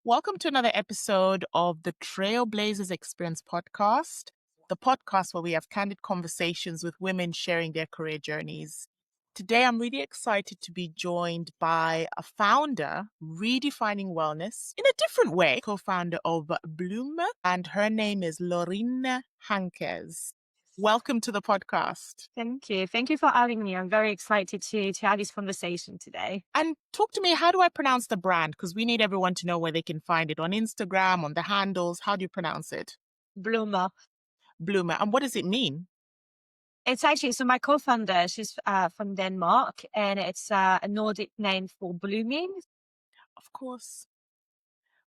Welcome to another episode of the Trailblazers Experience Podcast, the podcast where we have candid conversations with women sharing their career journeys. Today, I'm really excited to be joined by a founder redefining wellness in a different way, co-founder of Bloma, and her name is Laurine Hanquez. Welcome to the podcast. Thank you. Thank you for having me. I'm very excited to have this conversation today. And talk to me, how do I pronounce the brand? Because we need everyone to know where they can find it on Instagram, on the handles. How do you pronounce it? Bloma. Bloma. And what does it mean? It's actually, so my co-founder, she's from Denmark, and it's a Nordic name for blooming. Of course.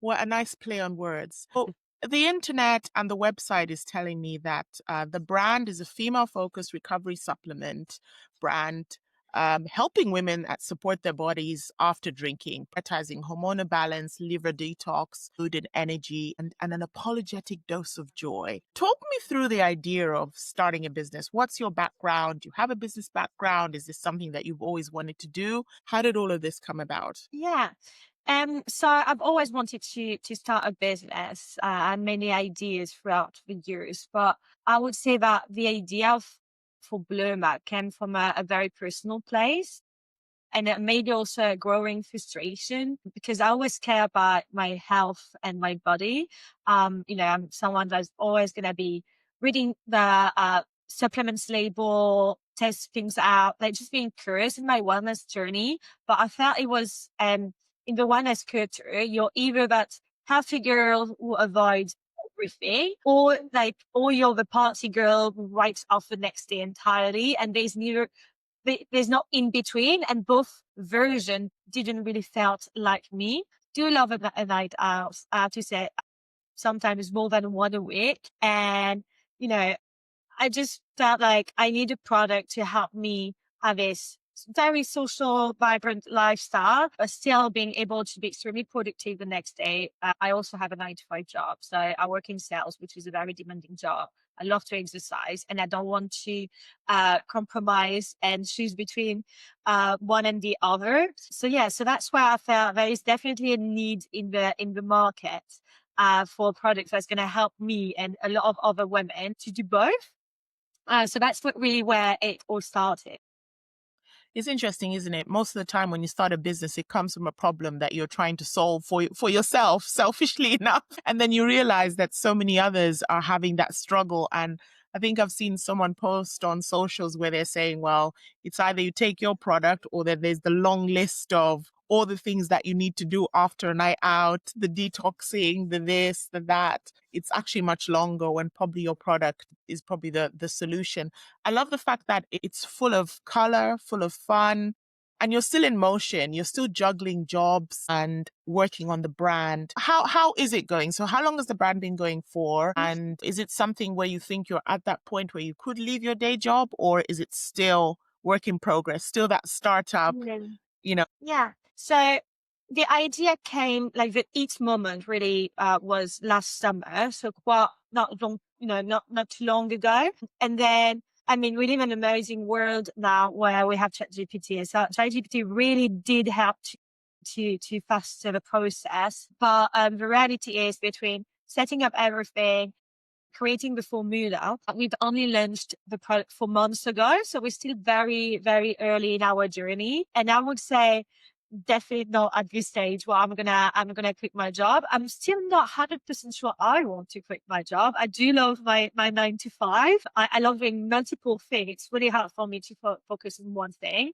What a nice play on words. Well, the internet and the website is telling me that the brand is a female-focused recovery supplement brand, helping women support their bodies after drinking, prioritizing hormonal balance, liver detox, food and energy, and an apologetic dose of joy. Talk me through the idea of starting a business. What's your background? Do you have a business background? Is this something that you've always wanted to do? How did all of this come about? Yeah. So I've always wanted to start a business and many ideas throughout the years, but I would say that the idea for Bloma came from a very personal place, and maybe also a growing frustration because I always care about my health and my body. I'm someone that's always going to be reading the supplements label, test things out, like just being curious in my wellness journey. But I felt it was in the wellness culture, you're either that healthy girl who avoids everything, or you're the party girl who writes off the next day entirely, and there's not in between, and both version didn't really felt like me. Do love a night out. I have to say, sometimes more than one a week, and I just felt like I need a product to help me have this very social, vibrant lifestyle, but still being able to be extremely productive the next day. I also have a 9-to-5 job. So I work in sales, which is a very demanding job. I love to exercise, and I don't want to compromise and choose between one and the other. So that's where I felt there is definitely a need in the market for products that's going to help me and a lot of other women to do both. So that's where it all started. It's interesting, isn't it? Most of the time when you start a business, it comes from a problem that you're trying to solve for yourself, selfishly enough. And then you realize that so many others are having that struggle. And I think I've seen someone post on socials where they're saying, well, it's either you take your product or that there's the long list of all the things that you need to do after a night out, the detoxing, the this, the that. It's actually much longer when probably your product is probably the solution. I love the fact that it's full of color, full of fun, and you're still in motion. You're still juggling jobs and working on the brand. How is it going? So how long has the brand been going for? And is it something where you think you're at that point where you could leave your day job, or is it still work in progress, still that startup, Yeah. So the idea came like the each moment really was last summer, so quite not long, not too long ago. And then we live in an amazing world now where we have ChatGPT. So ChatGPT really did help to faster the process. But the reality is between setting up everything, creating the formula, we've only launched the product 4 months ago. So we're still very, very early in our journey. And I would say definitely not at this stage where I'm gonna quit my job. I'm still not 100% sure I want to quit my job. I do love my 9-to-5. I love doing multiple things. It's really hard for me to focus on one thing.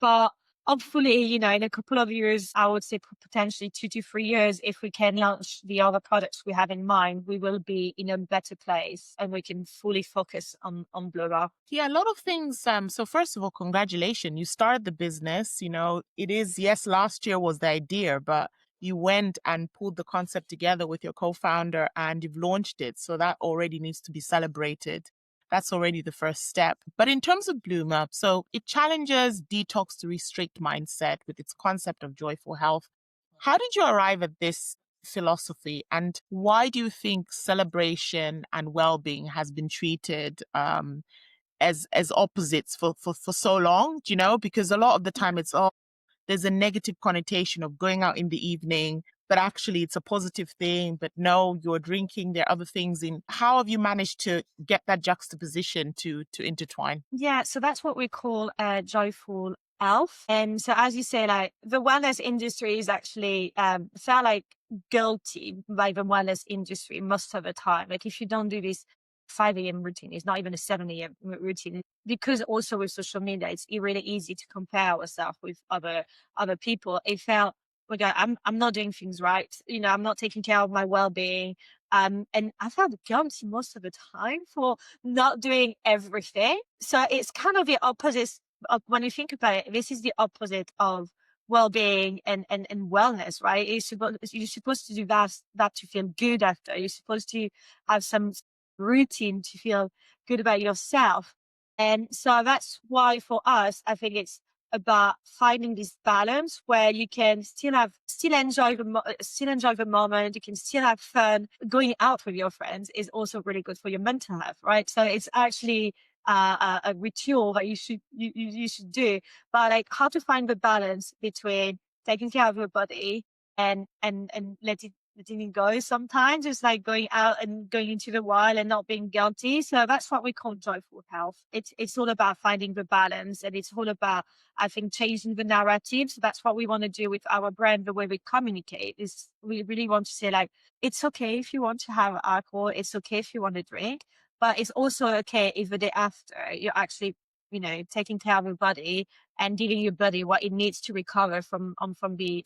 But hopefully, in a couple of years, I would say potentially 2 to 3 years, if we can launch the other products we have in mind, we will be in a better place and we can fully focus on Bloma. Yeah, a lot of things. So first of all, congratulations. You started the business. It is, yes, last year was the idea, but you went and pulled the concept together with your co-founder and you've launched it. So that already needs to be celebrated. That's already the first step. But in terms of Bloma, so it challenges detox to restrict mindset with its concept of joyful health. How did you arrive at this philosophy, and why do you think celebration and well-being has been treated as opposites for so long, you know, because a lot of the time it's all, there's a negative connotation of going out in the evening, but actually it's a positive thing. But no, you're drinking, there are other things in. How have you managed to get that juxtaposition to intertwine? Yeah, so that's what we call a joyful health. And so, as you say, like the wellness industry is actually felt like guilty by the wellness industry most of the time. Like if you don't do this 5 a.m. routine, it's not even a 7 a.m. routine. Because also with social media, it's really easy to compare ourselves with other people. It felt like I'm not doing things right. You know, I'm not taking care of my well-being. And I felt guilty most of the time for not doing everything. So it's kind of the opposite of, when you think about it, this is the opposite of well-being and wellness, right? You're supposed to do that to feel good after. You're supposed to have some routine to feel good about yourself. And so that's why for us, I think it's about finding this balance where you can still enjoy the moment, you can still have fun. Going out with your friends is also really good for your mental health, right? So it's actually a ritual that you should do. But like how to find the balance between taking care of your body and letting it go sometimes. It's like going out and going into the wild and not being guilty. So that's what we call joyful health. It's all about finding the balance, and it's all about, I think, changing the narrative. So that's what we want to do with our brand. The way we communicate is we really want to say like, it's okay if you want to have alcohol. It's okay if you want to drink, but it's also okay if the day after you're actually, you know, taking care of your body and giving your body what it needs to recover from the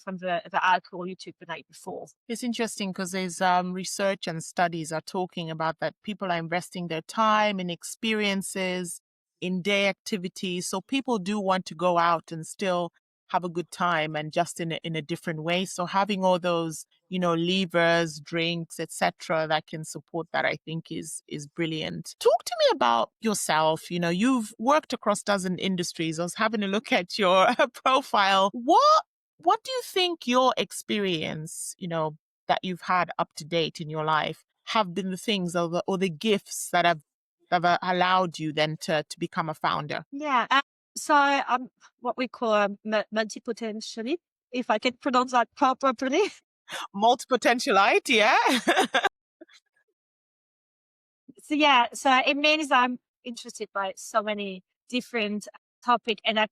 alcohol you took the night before. It's interesting because there's research and studies are talking about that people are investing their time in experiences, in day activities. So people do want to go out and still have a good time, and just in a different way. So having all those, you know, levers, drinks, etc., that can support that, I think is brilliant. Talk to me about yourself. You know, you've worked across dozen industries. I was having a look at your profile. What do you think your experience, you know, that you've had up to date in your life have been the things or the gifts that have allowed you then to become a founder? Yeah. So I'm what we call a multi-potentially, if I can pronounce that properly. Multi-potentialite, yeah. So yeah, so it means I'm interested by so many different topic, and I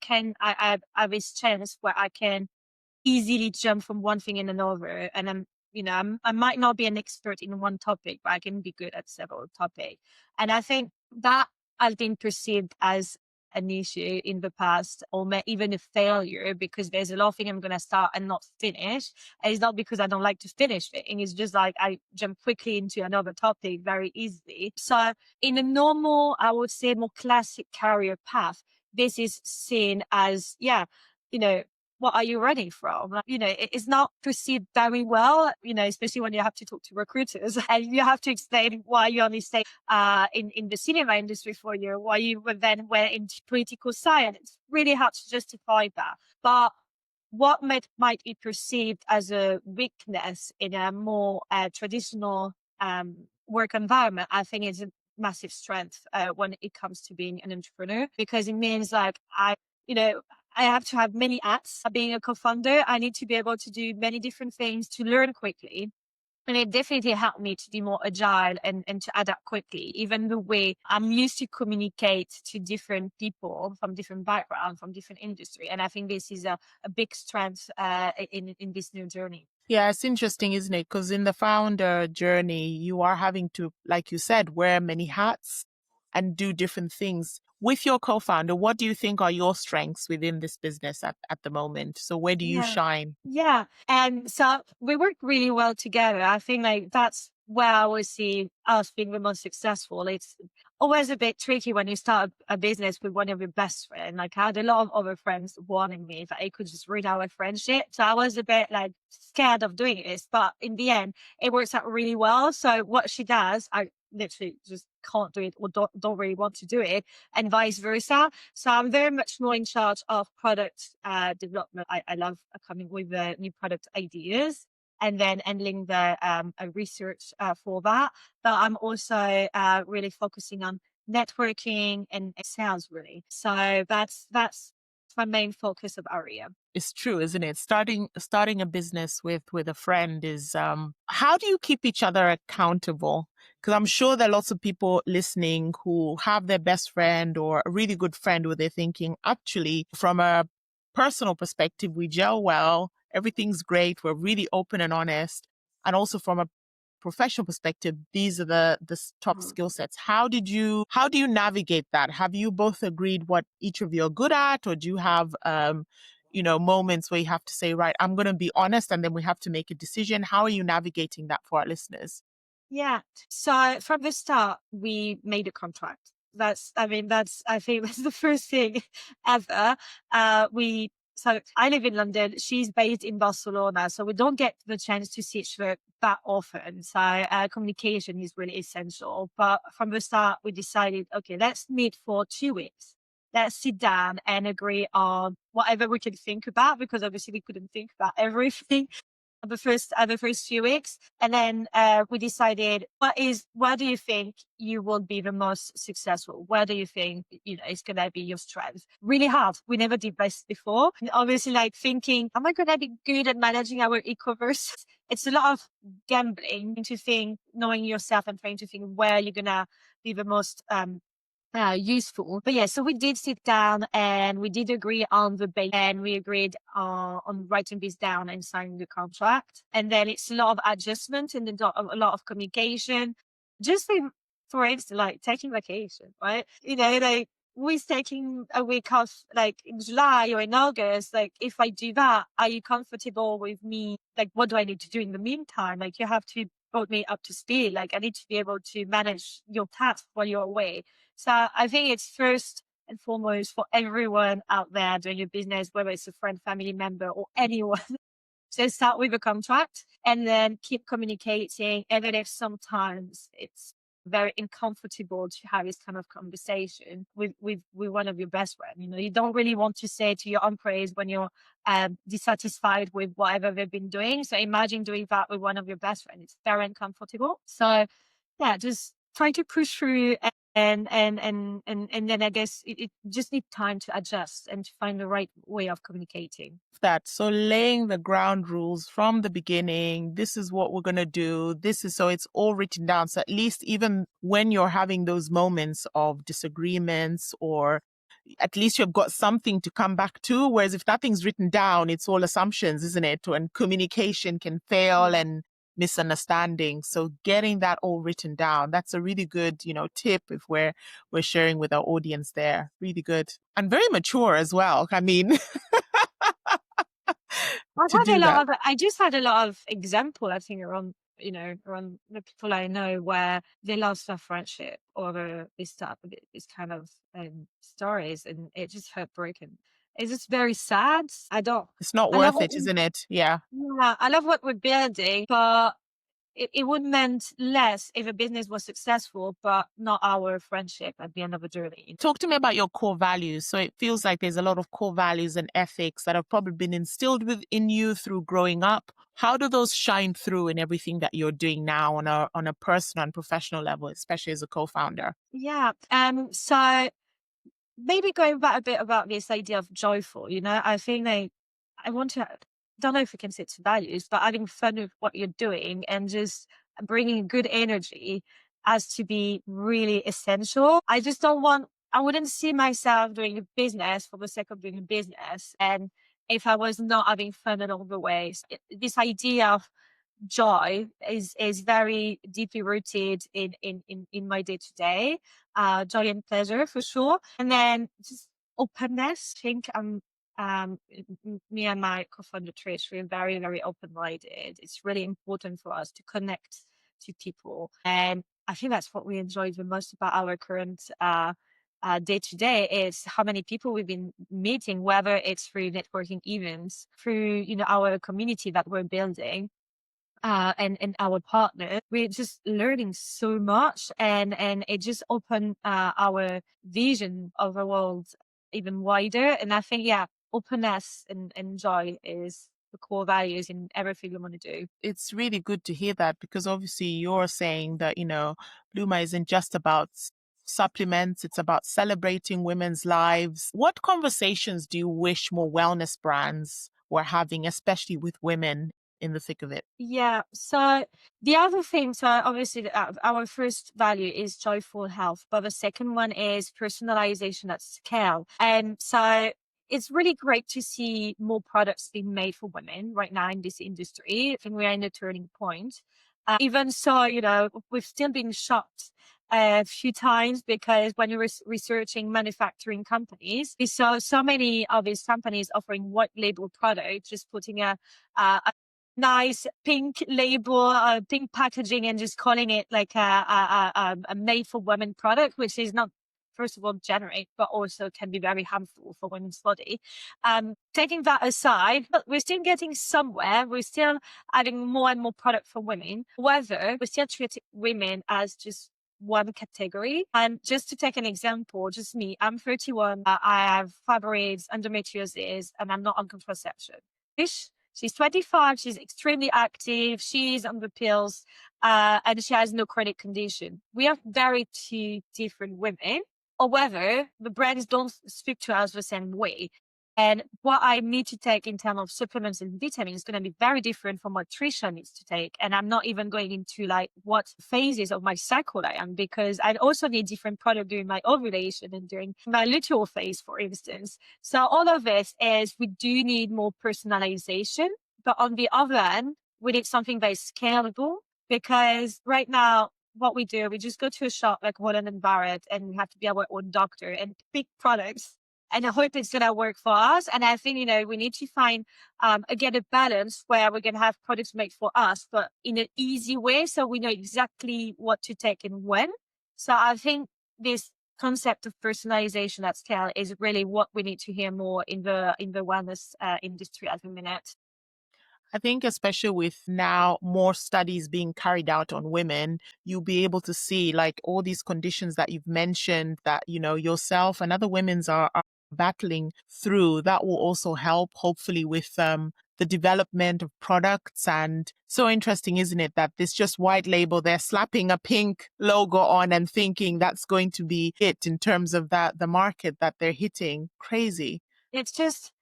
have this chance where I can easily jump from one thing in another. And I might not be an expert in one topic, but I can be good at several topics. And I think that has been perceived as an issue in the past, or even a failure, because there's a lot of things I'm going to start and not finish. And it's not because I don't like to finish it. It's just like I jump quickly into another topic very easily. So in a normal, I would say more classic career path, this is seen as, yeah, you know, what are you running from? Like, you know, it's not perceived very well, you know, especially when you have to talk to recruiters and you have to explain why you only stay in the cinema industry for a year, why you then went into political science. It's really hard to justify that. But what might be perceived as a weakness in a more traditional work environment, I think is a massive strength when it comes to being an entrepreneur, because it means like you know, I have to have many hats. Being a co-founder, I need to be able to do many different things to learn quickly. And it definitely helped me to be more agile and to adapt quickly. Even the way I'm used to communicate to different people from different backgrounds, from different industry. And I think this is a big strength in this new journey. Yeah, it's interesting, isn't it? Because in the founder journey, you are having to, like you said, wear many hats and do different things. With your co-founder, what do you think are your strengths within this business at the moment? So where do you Yeah. shine? Yeah. And so we work really well together. I think like that's where I always see us being the most successful. It's always a bit tricky when you start a business with one of your best friends. Like I had a lot of other friends warning me that it could just ruin our friendship. So I was a bit like scared of doing this, but in the end, it works out really well. So what she does, I literally just can't do it or don't really want to do it, and vice versa. So I'm very much more in charge of product development. I love coming with new product ideas and then handling the research for that. But I'm also really focusing on networking and sales really. So that's my main focus of area. It's true, isn't it? Starting a business with a friend is how do you keep each other accountable? Because I'm sure there are lots of people listening who have their best friend or a really good friend where they're thinking, actually, from a personal perspective, we gel well, everything's great, we're really open and honest. And also from a professional perspective, these are the top skill sets. How do you navigate that? Have you both agreed what each of you are good at, or do you have moments where you have to say, right, I'm going to be honest, and then we have to make a decision? How are you navigating that for our listeners? Yeah. So from the start, we made a contract. I think that's the first thing ever. So I live in London. She's based in Barcelona. So we don't get the chance to see each other that often. So communication is really essential. But from the start, we decided, okay, let's meet for 2 weeks. Let's sit down and agree on whatever we can think about, because obviously we couldn't think about everything the first few weeks. And then we decided, where do you think you will be the most successful? Where do you think, it's going to be your strength? Really hard. We never did this before. And obviously, like thinking, am I going to be good at managing our e-commerce? It's a lot of gambling to think, knowing yourself and trying to think where you're going to be the most useful. But yeah, so we did sit down and we did agree on the base, and we agreed on writing this down and signing the contract. And then it's a lot of adjustment and a lot of communication. Just like, for instance, like taking vacation, right? Like we're taking a week off, like in July or in August. Like if I do that, are you comfortable with me? Like, what do I need to do in the meantime? Like you have to put me up to speed. Like I need to be able to manage your tasks while you're away. So I think it's first and foremost for everyone out there doing a business, whether it's a friend, family member, or anyone. So start with a contract and then keep communicating, even if sometimes it's very uncomfortable to have this kind of conversation with one of your best friends. You don't really want to say to your own praise when you're dissatisfied with whatever they've been doing. So imagine doing that with one of your best friends. It's very uncomfortable. So yeah, just try to push through, and then I guess it just needs time to adjust and to find the right way of communicating. That. So laying the ground rules from the beginning, this is what we're going to do. So it's all written down. So at least even when you're having those moments of disagreements, or at least you've got something to come back to. Whereas if nothing's written down, it's all assumptions, isn't it? And communication can fail and misunderstanding. So getting that all written down, that's a really good, tip if we're sharing with our audience there. Really good. And very mature as well. I mean, to do that. I just had a lot of example, I think, around the people I know where they lost their friendship over this kind of stories, and it just heartbreaking. It's just very sad. It's not I love worth it, isn't it? Yeah. Yeah, I love what we're building, but it would meant less if a business was successful, but not our friendship at the end of the journey. Talk to me about your core values. So it feels like there's a lot of core values and ethics that have probably been instilled within you through growing up. How do those shine through in everything that you're doing now on a personal and professional level, especially as a co-founder? Yeah. So maybe going back a bit about this idea of joyful, I think I want to, don't know if we can say it's values, but having fun with what you're doing and just bringing good energy has to be really essential. I wouldn't see myself doing a business for the sake of doing a business. And if I was not having fun along the way, this idea of joy is very deeply rooted in my day to day, joy and pleasure for sure. And then just openness. I think me and my co-founder Trish, we're very, very open-minded. It's really important for us to connect to people. And I think that's what we enjoy the most about our current day to day is how many people we've been meeting, whether it's through networking events, through, our community that we're building. And our partner, we're just learning so much, and it just opened our vision of the world even wider. And I think, openness and joy is the core values in everything we want to do. It's really good to hear that, because obviously you're saying that, Bloma isn't just about supplements. It's about celebrating women's lives. What conversations do you wish more wellness brands were having, especially with women in the thick of it? Yeah. So the other thing, so obviously our first value is joyful health, but the second one is personalization at scale. And so it's really great to see more products being made for women right now in this industry. I think we are in a turning point. Even so, we've still been shocked a few times because when you were researching manufacturing companies, we saw so many of these companies offering white label products, just putting a nice pink label, pink packaging, and just calling it like a made for women product, which is not, first of all, generic, but also can be very harmful for women's body. Taking that aside, but we're still getting somewhere. We're still adding more and more product for women. However, we still treat women as just one category. And just to take an example, just me, I'm 31. I have fibroids, endometriosis, and I'm not on contraception. She's 25. She's extremely active. She's on the pills, and she has no chronic condition. We are very two different women. However, the brands don't speak to us the same way. And what I need to take in terms of supplements and vitamins is going to be very different from what Trisha needs to take. And I'm not even going into like what phases of my cycle I am, because I also need different product during my ovulation and during my luteal phase, for instance. So all of this is we do need more personalization. But on the other hand, we need something very scalable, because right now, what we do, we just go to a shop like Holland and Barrett and we have to be our own doctor and pick products. And I hope it's going to work for us. And I think, we need to find, again, a balance where we're going to have products made for us, but in an easy way. So we know exactly what to take and when. So I think this concept of personalization at scale is really what we need to hear more in the wellness industry at the minute. I think especially with now more studies being carried out on women, you'll be able to see like all these conditions that you've mentioned that, yourself and other women's are battling through. That will also help hopefully with the development of products. And so interesting, isn't it, that this just white label, they're slapping a pink logo on and thinking that's going to be it in terms of the market that they're hitting. Crazy. It's just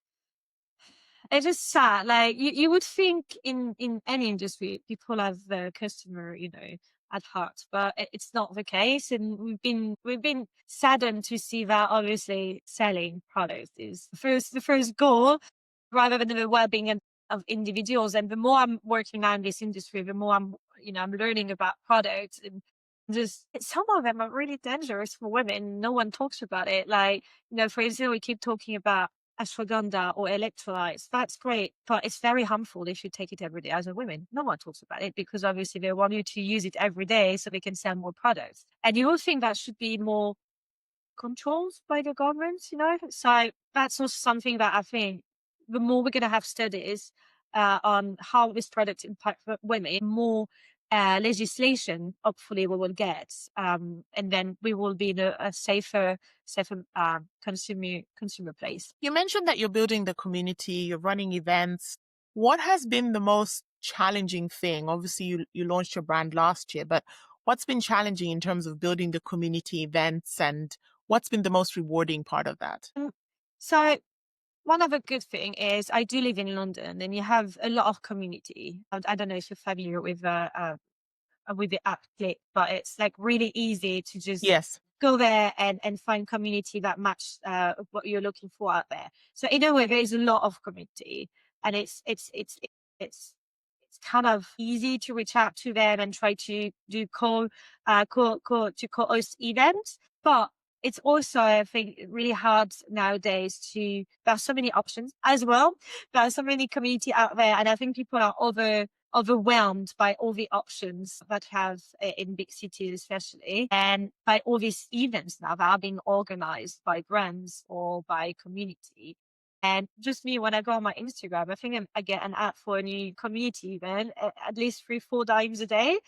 sad. Like you would think in any industry, people have the customer, at heart, but it's not the case. And we've been saddened to see that obviously selling products is the first goal rather than the well-being of individuals. And the more I'm working now in this industry, the more I'm learning about products, and just some of them are really dangerous for women. No one talks about it. Like, for instance, we keep talking about ashwagandha or electrolytes. That's great, but it's very harmful if you take it every day as a woman. No one talks about it because obviously they want you to use it every day so they can sell more products. And you would think that should be more controlled by the government. So that's also something that I think the more we're going to have studies on how this product impacts women, more legislation hopefully we will get, and then we will be in a safer consumer place. You mentioned that you're building the community, you're running events. What has been the most challenging thing? Obviously, you launched your brand last year, but what's been challenging in terms of building the community events, and what's been the most rewarding part of that? So one other good thing is I do live in London, and you have a lot of community. I don't know if you're familiar with the app Click, but it's like really easy to just Yes. go there and find community that match what you're looking for out there. So in a way, there is a lot of community, and it's kind of easy to reach out to them and try to do co-host events. But it's also, I think, really hard nowadays to, there are so many options as well. There are so many community out there, and I think people are overwhelmed by all the options that have in big cities, especially, and by all these events now that are being organized by brands or by community. And just me, when I go on my Instagram, I think I get an ad for a new community event at least 3-4 times a day.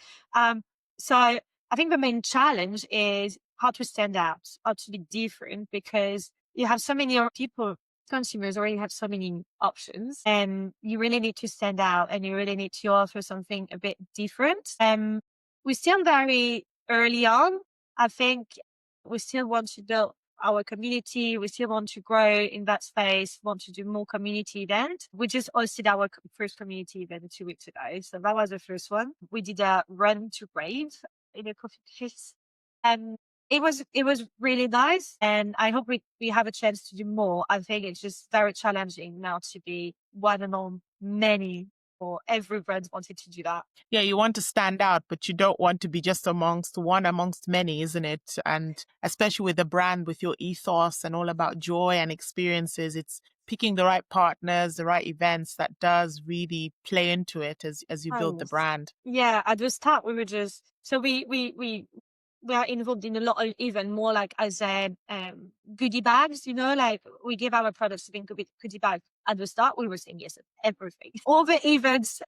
So I think the main challenge is how to stand out, how to be different, because you have so many people, consumers already have so many options, and you really need to stand out and you really need to offer something a bit different. We're still very early on. I think We still want to build our community. We still want to grow in that space, want to do more community events. We just hosted our first community event 2 weeks ago. So that was the first one. We did a run to rave in a coffee place. And it was really nice. And I hope we have a chance to do more. I think it's just very challenging now to be one among many, or every brand wanted to do that. Yeah, you want to stand out, but you don't want to be just amongst one amongst many, isn't it? And especially with a brand with your ethos and all about joy and experiences, it's picking the right partners, the right events that does really play into it as you build the Yes. brand. Yeah, at the start we were just so we are involved in a lot of even more like as a goodie bags, like we give our products to be goodie bags. At the start we were saying yes to everything. All the events,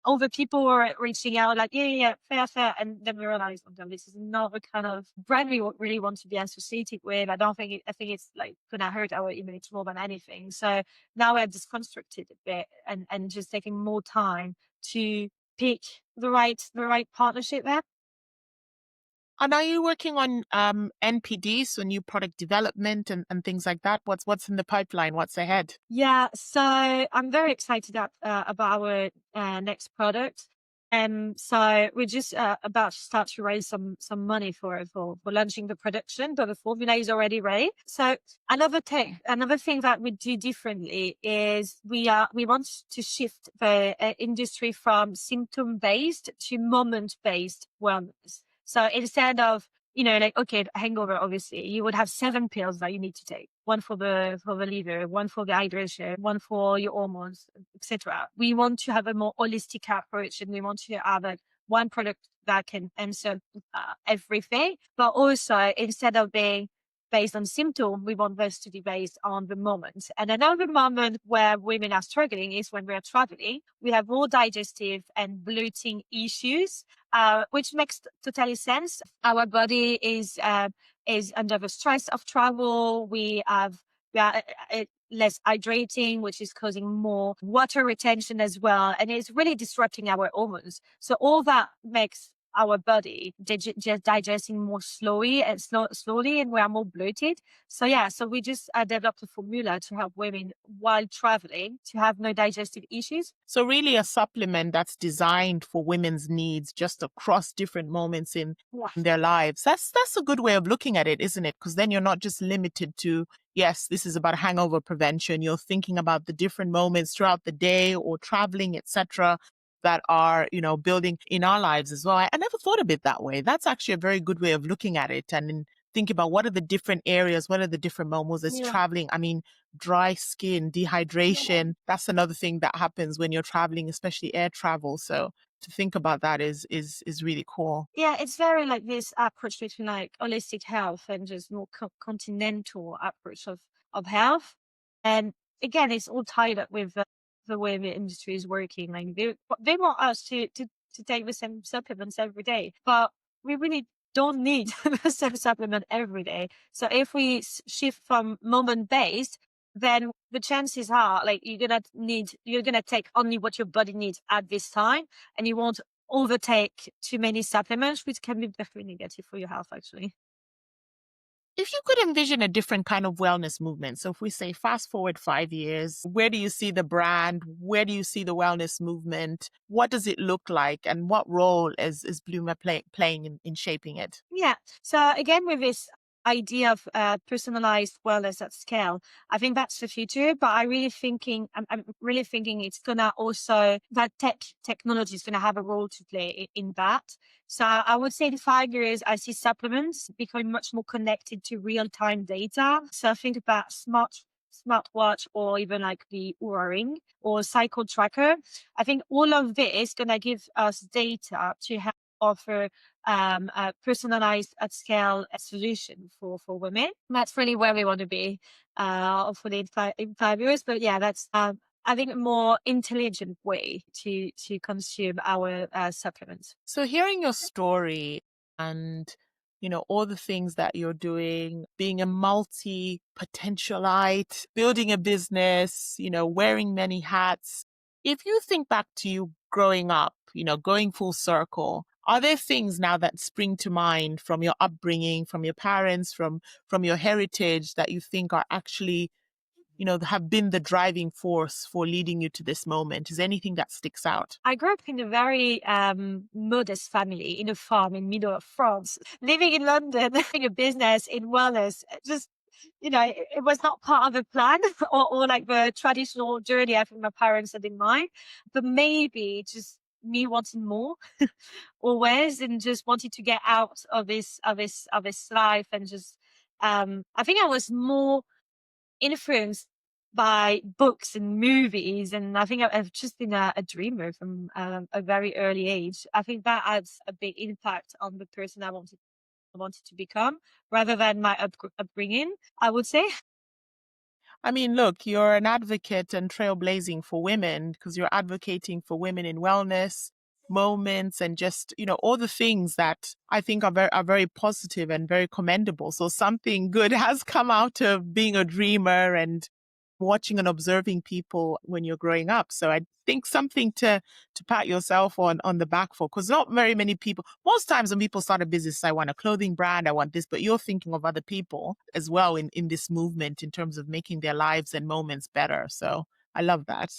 all the people were reaching out like, yeah, fair. And then we realized, oh, no, this is not the kind of brand we really want to be associated with. I think it's like gonna hurt our image more than anything. So now we have just constructed a bit and just taking more time to pick the right partnership there. And are you working on NPD, so new product development and things like that? What's in the pipeline? What's ahead? Yeah, so I'm very excited about our next product. So we're just about to start to raise some money for launching the production, but the formula is already ready. So another thing that we do differently is we want to shift the industry from symptom based to moment based wellness. So instead of like, okay, hangover, obviously, you would have 7 pills that you need to take. One for the liver, one for the hydration, one for your hormones, etc. We want to have a more holistic approach, and we want to have one product that can answer everything. But also, instead of being based on symptom, we want this to be based on the moment. And another moment where women are struggling is when we're traveling. We have more digestive and bloating issues, which makes totally sense. Our body is under the stress of travel. We are less hydrating, which is causing more water retention as well, and it's really disrupting our hormones. So all that makes our body just digesting more slowly, and we are more bloated. So yeah, so we just developed a formula to help women while traveling to have no digestive issues. So really a supplement that's designed for women's needs just across different moments in Yeah. their lives. That's a good way of looking at it, isn't it? Because then you're not just limited to, yes, this is about hangover prevention. You're thinking about the different moments throughout the day or traveling, etc., that are, building in our lives as well. I never thought of it that way. That's actually a very good way of looking at it. And then think about what are the different areas, what are the different moments as Yeah. traveling. I mean, dry skin, dehydration, that's another thing that happens when you're traveling, especially air travel. So to think about that is really cool. Yeah, it's very like this approach between like holistic health and just more continental approach of health. And again, it's all tied up with the way the industry is working. Like they want us to take the same supplements every day, but we really don't need the same supplement every day. So if we shift from moment based, then the chances are like you're gonna take only what your body needs at this time, and you won't overtake too many supplements, which can be very negative for your health, actually. If you could envision a different kind of wellness movement, so if we say fast forward 5 years, where do you see the brand? Where do you see the wellness movement? What does it look like? And what role is Bluma playing in shaping it? Yeah. So again, with this idea of personalized wellness at scale, I think that's the future. But I'm really thinking it's gonna also that technology is gonna have a role to play in that. So I would say in 5 years, I see supplements becoming much more connected to real time data. So think about smartwatch, or even like the Oura Ring or cycle tracker. I think all of this is gonna give us data to help offer a personalized at scale solution for women. That's really where we want to be, hopefully in 5 years. But yeah, that's I think a more intelligent way to consume our supplements. So hearing your story and all the things that you're doing, being a multi potentialite, building a business, wearing many hats. If you think back to you growing up, going full circle, Are there things now that spring to mind from your upbringing, from your parents, from your heritage that you think are actually, have been the driving force for leading you to this moment? Is there anything that sticks out? I grew up in a very modest family in a farm in middle of France. Living in London, having a business in wellness, just it was not part of the plan or like the traditional journey I think my parents had in mind. But maybe just me wanting more always and just wanting to get out of this life and just I think I was more influenced by books and movies, and I think I've just been a dreamer from a very early age. I think that adds a big impact on the person I wanted to become, rather than my upbringing, I would say. I mean, look, you're an advocate and trailblazing for women because you're advocating for women in wellness moments and just, all the things that I think are very positive and very commendable. So something good has come out of being a dreamer and watching and observing people when you're growing up. So I think something to pat yourself on the back for, because not very many people, most times when people start a business, I want a clothing brand, I want this, but you're thinking of other people as well in this movement in terms of making their lives and moments better. So I love that.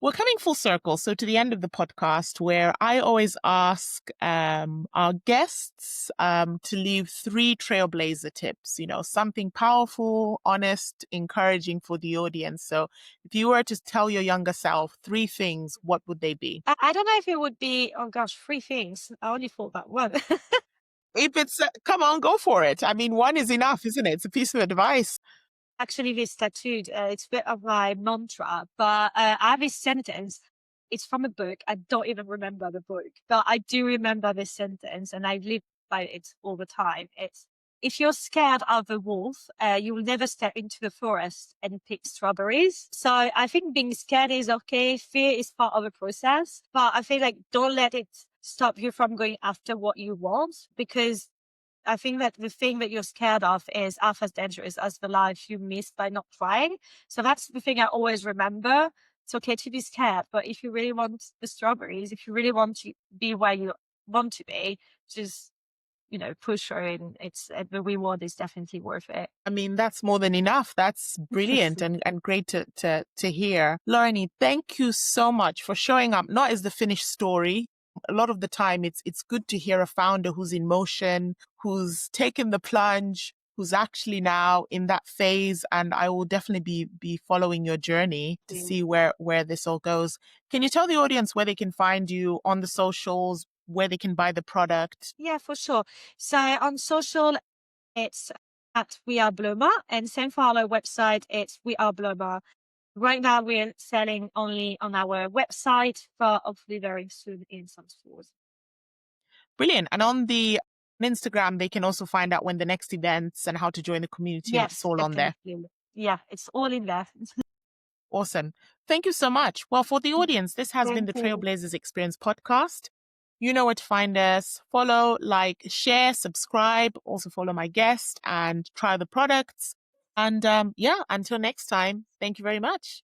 We're coming full circle. So to the end of the podcast, where I always ask our guests to leave 3 trailblazer tips, something powerful, honest, encouraging for the audience. So if you were to tell your younger self 3 things, what would they be? I don't know if it would be, oh gosh, 3 things. I only thought that one. If it's, come on, go for it. I mean, one is enough, isn't it? It's a piece of advice. Actually, this tattooed, it's a bit of my mantra, but I have this sentence. It's from a book. I don't even remember the book, but I do remember this sentence and I live by it all the time. It's, if you're scared of a wolf, you will never step into the forest and pick strawberries. So I think being scared is okay. Fear is part of the process, but I feel like don't let it stop you from going after what you want, because I think that the thing that you're scared of is half as dangerous as the life you missed by not trying. So that's the thing I always remember. It's okay to be scared, but if you really want the strawberries, if you really want to be where you want to be, just, push her in. It's the reward is definitely worth it. I mean, that's more than enough. That's brilliant and great to hear. Laurine, thank you so much for showing up, not as the finished story. A lot of the time, it's good to hear a founder who's in motion, who's taken the plunge, who's actually now in that phase. And I will definitely be following your journey to see where this all goes. Can you tell the audience where they can find you on the socials, where they can buy the product? Yeah, for sure. So on social, it's at We Are Bloma, and same for our website, it's We Are Bloma. Right now, we're selling only on our website, but hopefully very soon in some stores. Brilliant. And on Instagram, they can also find out when the next events and how to join the community. Yes, it's all on there. Yeah, it's all in there. Awesome. Thank you so much. Well, for the audience, this has been the Thank you. Trailblazers Experience Podcast. You know where to find us. Follow, like, share, subscribe. Also follow my guest and try the products. And until next time, thank you very much.